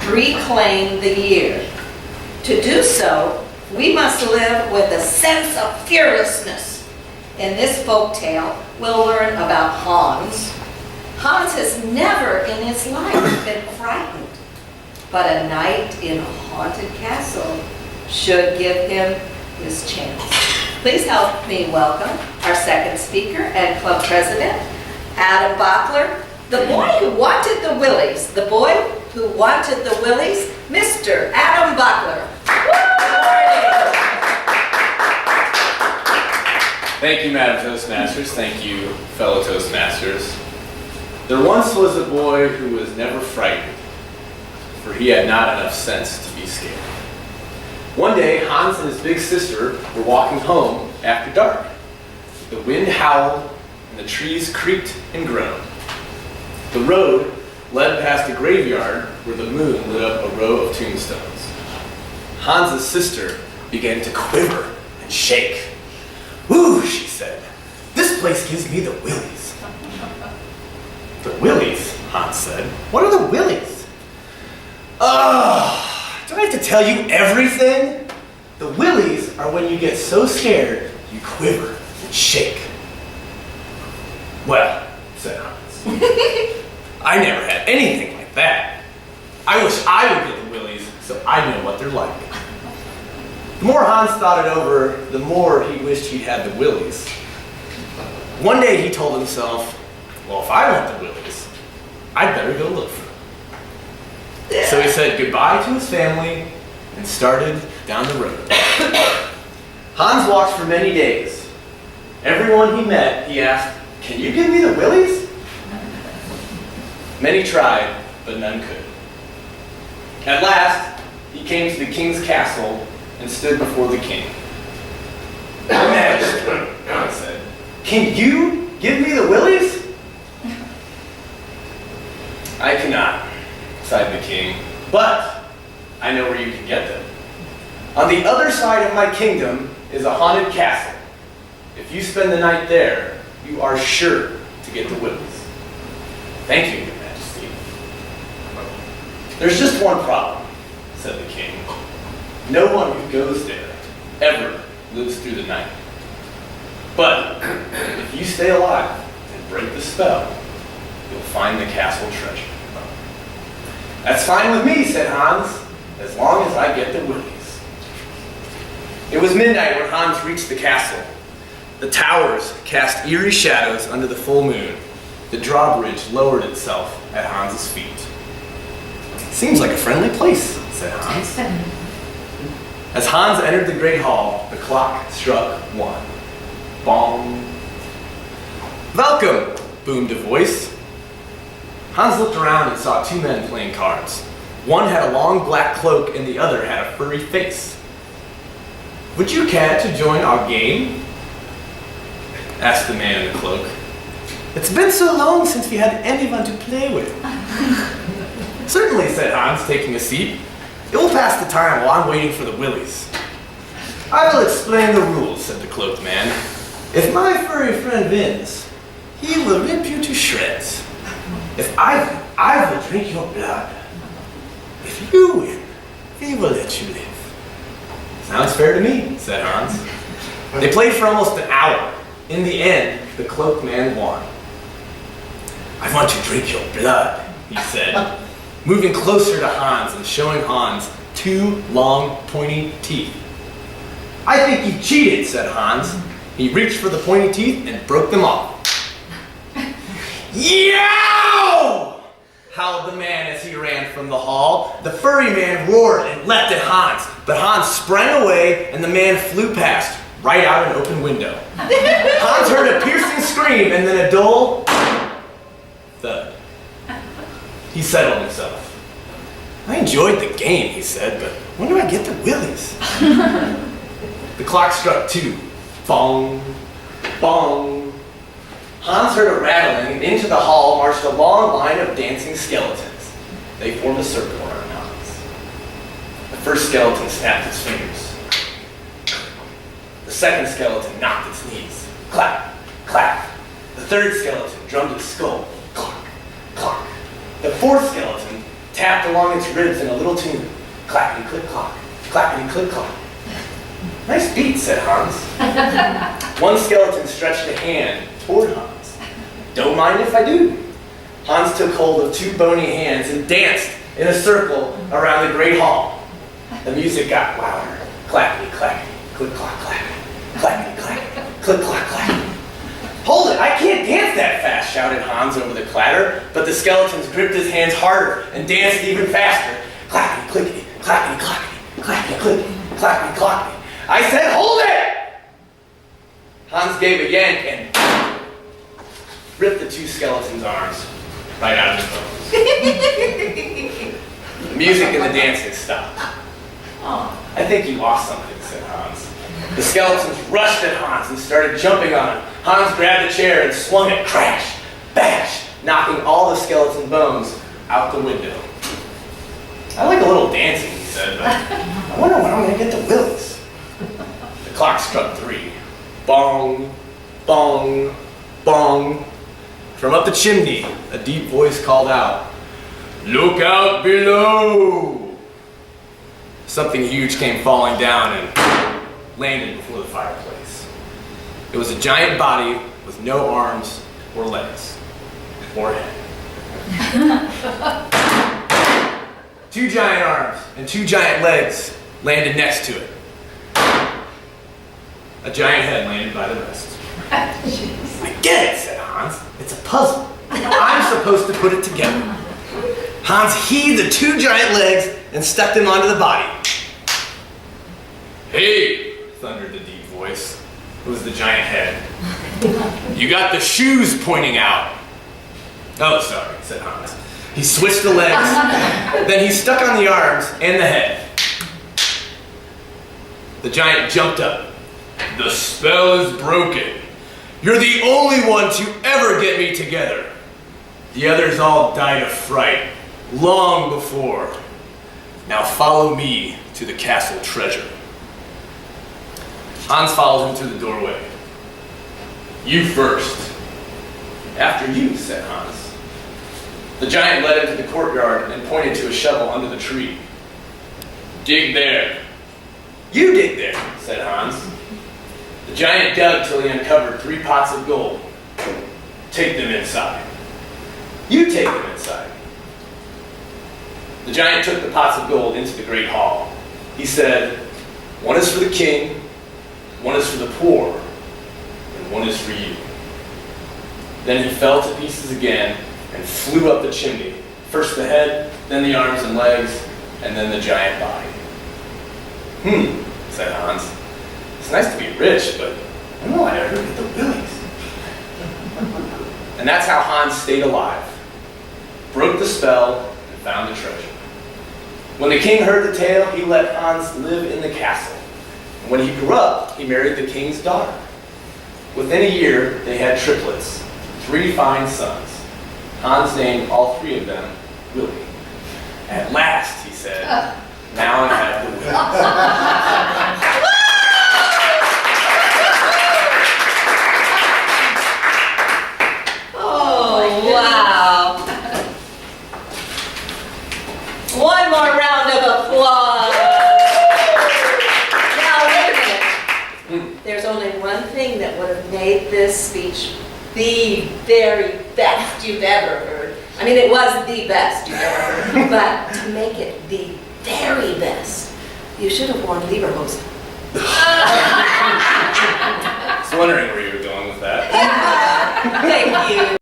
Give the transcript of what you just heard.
reclaim the year. To do so, we must live with a sense of fearlessness. In this folk tale, we'll learn about Hans. Hans has never in his life been frightened, but a night in a haunted castle should give him his chance. Please help me welcome our second speaker and club president, Adam Bockler, the boy who wanted the Willies, Mr. Adam Bockler. Thank you, Madam Toastmasters. Thank you, fellow Toastmasters. There once was a boy who was never frightened, for he had not enough sense to be scared. One day, Hans and his big sister were walking home after dark. The wind howled and the trees creaked and groaned. The road led past a graveyard where the moon lit up a row of tombstones. Hans's sister began to quiver and shake. "Ooh," she said, "this place gives me the willies." "The willies?" Hans said. "What are the willies?" Do I have to tell you everything? The willies are when you get so scared, you quiver and shake. "Well," said Hans, "I never had anything like that. I wish I would get the willies so I'd know what they're like." The more Hans thought it over, the more he wished he'd had the willies. One day he told himself, well, if I want the willies, I'd better go look for them. So he said goodbye to his family and started down the road. Hans walked for many days. Everyone he met, he asked, "Can you give me the willies?" Many tried, but none could. At last, he came to the king's castle and stood before the king. "Your Majesty," he said, "can you give me the willies?" "I cannot," sighed the king, "but I know where you can get them. On the other side of my kingdom is a haunted castle. If you spend the night there, you are sure to get the willies." "Thank you, Your Majesty." "There's just one problem," said the king. "No one who goes there ever lives through the night. But if you stay alive and break the spell, you'll find the castle treasure." "That's fine with me," said Hans, "as long as I get the willies." It was midnight when Hans reached the castle. The towers cast eerie shadows under the full moon. The drawbridge lowered itself at Hans's feet. "Seems like a friendly place," said Hans. As Hans entered the great hall, the clock struck 1. Bong. "Welcome," boomed a voice. Hans looked around and saw 2 men playing cards. One had a long black cloak and the other had a furry face. "Would you care to join our game?" asked the man in the cloak. "It's been so long since we had anyone to play with." "Certainly," said Hans, taking a seat. "It will pass the time while I'm waiting for the willies." "I will explain the rules," said the cloaked man. "If my furry friend wins, he will rip you to shreds. If I win, I will drink your blood. If you win, we will let you live." "Sounds fair to me," said Hans. They played for almost an hour. In the end, the cloaked man won. "I want to drink your blood," he said, moving closer to Hans and showing Hans 2 long, pointy teeth. "I think you cheated," said Hans. He reached for the pointy teeth and broke them off. "Yow!" howled the man as he ran from the hall. The furry man roared and leapt at Hans, but Hans sprang away and the man flew past, right out an open window. Hans heard a piercing scream and then a dull thud. He settled himself. "I enjoyed the game," he said, "but when do I get the willies?" The clock struck 2. Bong, bong. Hans heard a rattling, and into the hall marched a long line of dancing skeletons. They formed a circle around Hans. The first skeleton snapped its fingers. The second skeleton knocked its knees. Clap, clap. The third skeleton drummed its skull. Clock, clock. The fourth skeleton tapped along its ribs in a little tune. Clackety-click-clock, clackety-click-clock. Nice beat, said Hans. One skeleton stretched a hand toward Hans. Don't mind if I do. Hans took hold of two bony hands and danced in a circle around the great hall. The music got louder. Clackety-clackety, click-clock-clackety, clackety-clackety, click-clock-clackety. Hold it, I can't dance that fast, shouted Hans over the clatter, but the skeletons gripped his hands harder and danced even faster. Clackety-clickety, clackety-clackety, clackety-clickety, clackety-clackety. I said, hold it! Hans gave a yank and ripped the two skeletons' arms right out of his bones. The music and the dancing stopped. I think you lost something, said Hans. The skeletons rushed at Hans and started jumping on him. Hans grabbed a chair and swung it, crash, bash, knocking all the skeleton bones out the window. I like a little dancing, he said, but I wonder when I'm going to get to Willies. The clock struck 3. Bong, bong, bong. From up the chimney, a deep voice called out, "Look out below!" Something huge came falling down and landed before the fireplace. It was a giant body with no arms or legs or head. 2 giant arms and 2 giant legs landed next to it. A giant head landed by the rest. I get it, said Hans. It's a puzzle. I'm supposed to put it together. Hans heaved the 2 giant legs and stuck them onto the body. Hey, thundered the deep voice. It was the giant head. You got the shoes pointing out. Oh, sorry, said Hans. He switched the legs, then he stuck on the arms and the head. The giant jumped up. The spell is broken. You're the only one to ever get me together. The others all died of fright long before. Now follow me to the castle treasure. Hans followed him to the doorway. You first. After you, said Hans. The giant led him to the courtyard and pointed to a shovel under the tree. Dig there. You dig there, said Hans. The giant dug till he uncovered 3 pots of gold. Take them inside. You take them inside. The giant took the pots of gold into the great hall. He said, one is for the king, one is for the poor, and one is for you. Then he fell to pieces again and flew up the chimney. First the head, then the arms and legs, and then the giant body. Said Hans. It's nice to be rich, but I don't know I'd ever get the Willies. And that's how Hans stayed alive, broke the spell, and found the treasure. When the king heard the tale, he let Hans live in the castle. And when he grew up, he married the king's daughter. Within a year, they had triplets, 3 fine sons. Hans named all 3 of them Willie. At last, he said, now I have the Willies. Wow. One more round of applause. Now, wait a minute. There's only one thing that would have made this speech the very best you've ever heard. I mean, it was the best you've ever heard, but to make it the very best, you should have worn Leverhosen. I was wondering where you were going with that. Thank you.